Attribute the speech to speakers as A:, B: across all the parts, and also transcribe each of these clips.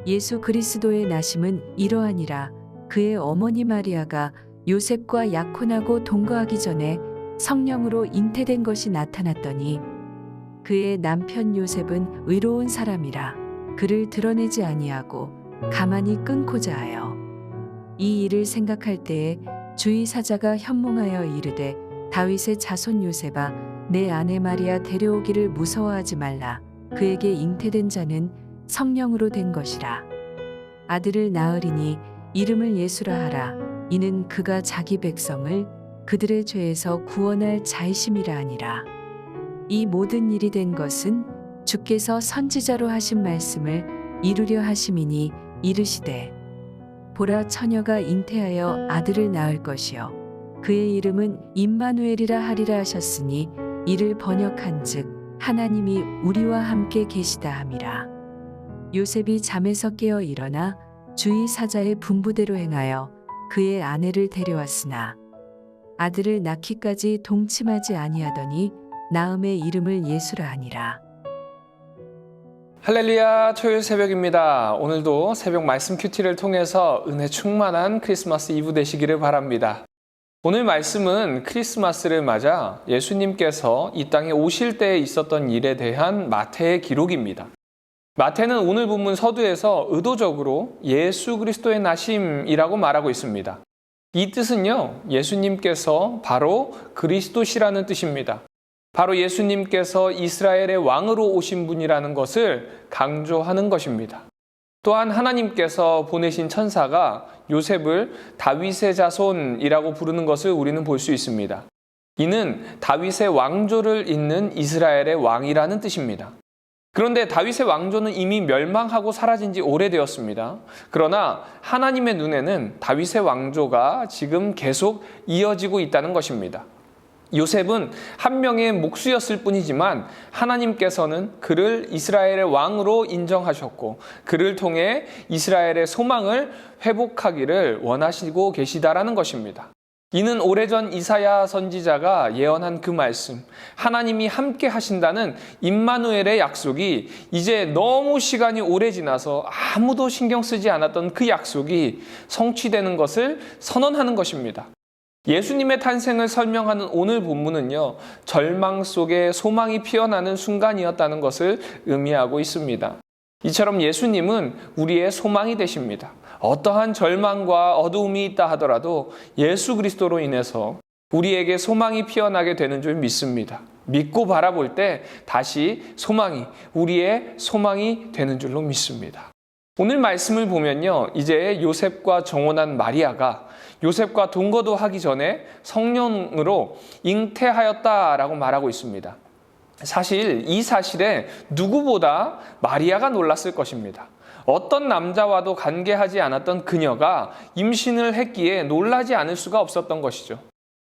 A: 예수 그리스도의 나심은 이러하니라. 그의 어머니 마리아가 요셉과 약혼하고 동거하기 전에 성령으로 잉태된 것이 나타났더니 그의 남편 요셉은 의로운 사람이라 그를 드러내지 아니하고 가만히 끊고자 하여 이 일을 생각할 때에 주의 사자가 현몽하여 이르되 다윗의 자손 요셉아 내 아내 마리아 데려오기를 무서워하지 말라. 그에게 잉태된 자는 성령으로 된 것이라. 아들을 낳으리니 이름을 예수라 하라. 이는 그가 자기 백성을 그들의 죄에서 구원할 자이심이라 하니라. 이 모든 일이 된 것은 주께서 선지자로 하신 말씀을 이루려 하심이니 이르시되 보라 처녀가 잉태하여 아들을 낳을 것이요 그의 이름은 임마누엘이라 하리라 하셨으니 이를 번역한즉 하나님이 우리와 함께 계시다 함이라. 요셉이 잠에서 깨어 일어나 주의 사자의 분부대로 행하여 그의 아내를 데려왔으나 아들을 낳기까지 동침하지 아니하더니 낳음의 이름을 예수라 하니라.
B: 할렐루야, 토요일 새벽입니다. 오늘도 새벽 말씀 큐티를 통해서 은혜 충만한 크리스마스 이브 되시기를 바랍니다. 오늘 말씀은 크리스마스를 맞아 예수님께서 이 땅에 오실 때에 있었던 일에 대한 마태의 기록입니다. 마태는 오늘 본문 서두에서 의도적으로 예수 그리스도의 나심이라고 말하고 있습니다. 이 뜻은요, 예수님께서 바로 그리스도시라는 뜻입니다. 바로 예수님께서 이스라엘의 왕으로 오신 분이라는 것을 강조하는 것입니다. 또한 하나님께서 보내신 천사가 요셉을 다윗의 자손이라고 부르는 것을 우리는 볼 수 있습니다. 이는 다윗의 왕조를 잇는 이스라엘의 왕이라는 뜻입니다. 그런데 다윗의 왕조는 이미 멸망하고 사라진 지 오래되었습니다. 그러나 하나님의 눈에는 다윗의 왕조가 지금 계속 이어지고 있다는 것입니다. 요셉은 한 명의 목수였을 뿐이지만 하나님께서는 그를 이스라엘의 왕으로 인정하셨고 그를 통해 이스라엘의 소망을 회복하기를 원하시고 계시다라는 것입니다. 이는 오래전 이사야 선지자가 예언한 그 말씀, 하나님이 함께 하신다는 임마누엘의 약속이 이제 너무 시간이 오래 지나서 아무도 신경 쓰지 않았던 그 약속이 성취되는 것을 선언하는 것입니다. 예수님의 탄생을 설명하는 오늘 본문은요, 절망 속에 소망이 피어나는 순간이었다는 것을 의미하고 있습니다. 이처럼 예수님은 우리의 소망이 되십니다. 어떠한 절망과 어두움이 있다 하더라도 예수 그리스도로 인해서 우리에게 소망이 피어나게 되는 줄 믿습니다. 믿고 바라볼 때 다시 우리의 소망이 되는 줄로 믿습니다. 오늘 말씀을 보면요, 이제 요셉과 정혼한 마리아가 요셉과 동거도 하기 전에 성령으로 잉태하였다라고 말하고 있습니다. 사실 이 사실에 누구보다 마리아가 놀랐을 것입니다. 어떤 남자와도 관계하지 않았던 그녀가 임신을 했기에 놀라지 않을 수가 없었던 것이죠.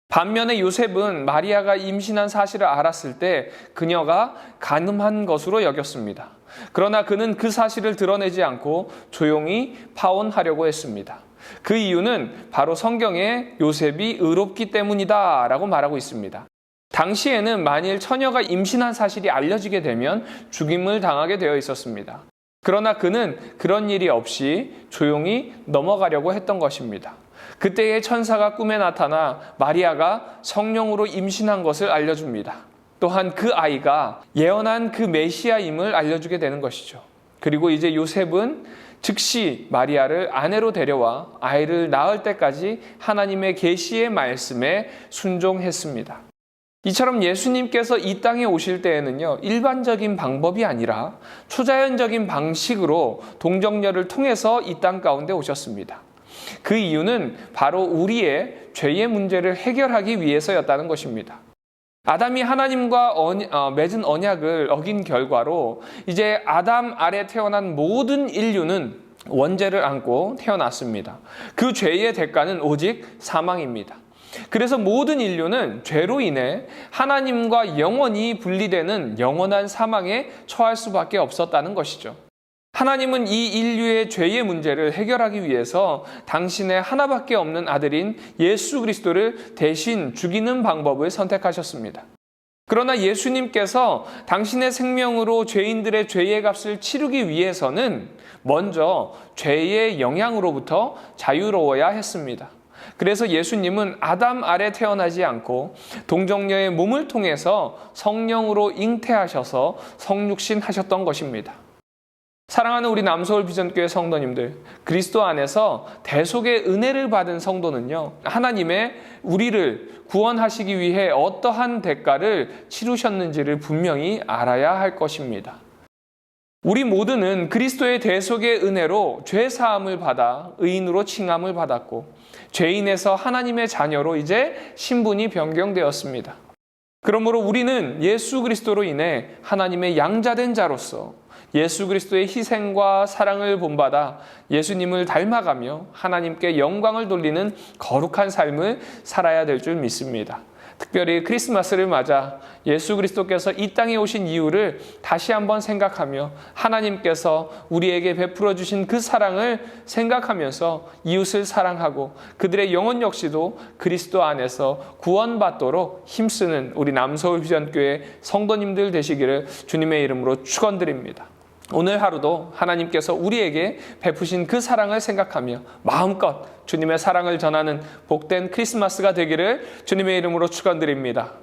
B: 반면에 요셉은 마리아가 임신한 사실을 알았을 때 그녀가 간음한 것으로 여겼습니다. 그러나 그는 그 사실을 드러내지 않고 조용히 파혼하려고 했습니다. 그 이유는 바로 성경에 요셉이 의롭기 때문이다 라고 말하고 있습니다. 당시에는 만일 처녀가 임신한 사실이 알려지게 되면 죽임을 당하게 되어 있었습니다. 그러나 그는 그런 일이 없이 조용히 넘어가려고 했던 것입니다. 그때의 천사가 꿈에 나타나 마리아가 성령으로 임신한 것을 알려줍니다. 또한 그 아이가 예언한 그 메시아임을 알려주게 되는 것이죠. 그리고 이제 요셉은 즉시 마리아를 아내로 데려와 아이를 낳을 때까지 하나님의 계시의 말씀에 순종했습니다. 이처럼 예수님께서 이 땅에 오실 때에는요, 일반적인 방법이 아니라 초자연적인 방식으로 동정녀를 통해서 이 땅 가운데 오셨습니다. 그 이유는 바로 우리의 죄의 문제를 해결하기 위해서였다는 것입니다. 아담이 하나님과 맺은 언약을 어긴 결과로 이제 아담 아래 태어난 모든 인류는 원죄를 안고 태어났습니다. 그 죄의 대가는 오직 사망입니다. 그래서 모든 인류는 죄로 인해 하나님과 영원히 분리되는 영원한 사망에 처할 수밖에 없었다는 것이죠. 하나님은 이 인류의 죄의 문제를 해결하기 위해서 당신의 하나밖에 없는 아들인 예수 그리스도를 대신 죽이는 방법을 선택하셨습니다. 그러나 예수님께서 당신의 생명으로 죄인들의 죄의 값을 치르기 위해서는 먼저 죄의 영향으로부터 자유로워야 했습니다. 그래서 예수님은 아담 아래 태어나지 않고 동정녀의 몸을 통해서 성령으로 잉태하셔서 성육신 하셨던 것입니다. 사랑하는 우리 남서울 비전교회 성도님들, 그리스도 안에서 대속의 은혜를 받은 성도는요, 하나님의 우리를 구원하시기 위해 어떠한 대가를 치르셨는지를 분명히 알아야 할 것입니다. 우리 모두는 그리스도의 대속의 은혜로 죄 사함을 받아 의인으로 칭함을 받았고 죄인에서 하나님의 자녀로 이제 신분이 변경되었습니다. 그러므로 우리는 예수 그리스도로 인해 하나님의 양자된 자로서 예수 그리스도의 희생과 사랑을 본받아 예수님을 닮아가며 하나님께 영광을 돌리는 거룩한 삶을 살아야 될 줄 믿습니다. 특별히 크리스마스를 맞아 예수 그리스도께서 이 땅에 오신 이유를 다시 한번 생각하며 하나님께서 우리에게 베풀어 주신 그 사랑을 생각하면서 이웃을 사랑하고 그들의 영혼 역시도 그리스도 안에서 구원받도록 힘쓰는 우리 남서울 비전교회 성도님들 되시기를 주님의 이름으로 축원드립니다. 오늘 하루도 하나님께서 우리에게 베푸신 그 사랑을 생각하며 마음껏 주님의 사랑을 전하는 복된 크리스마스가 되기를 주님의 이름으로 축원드립니다.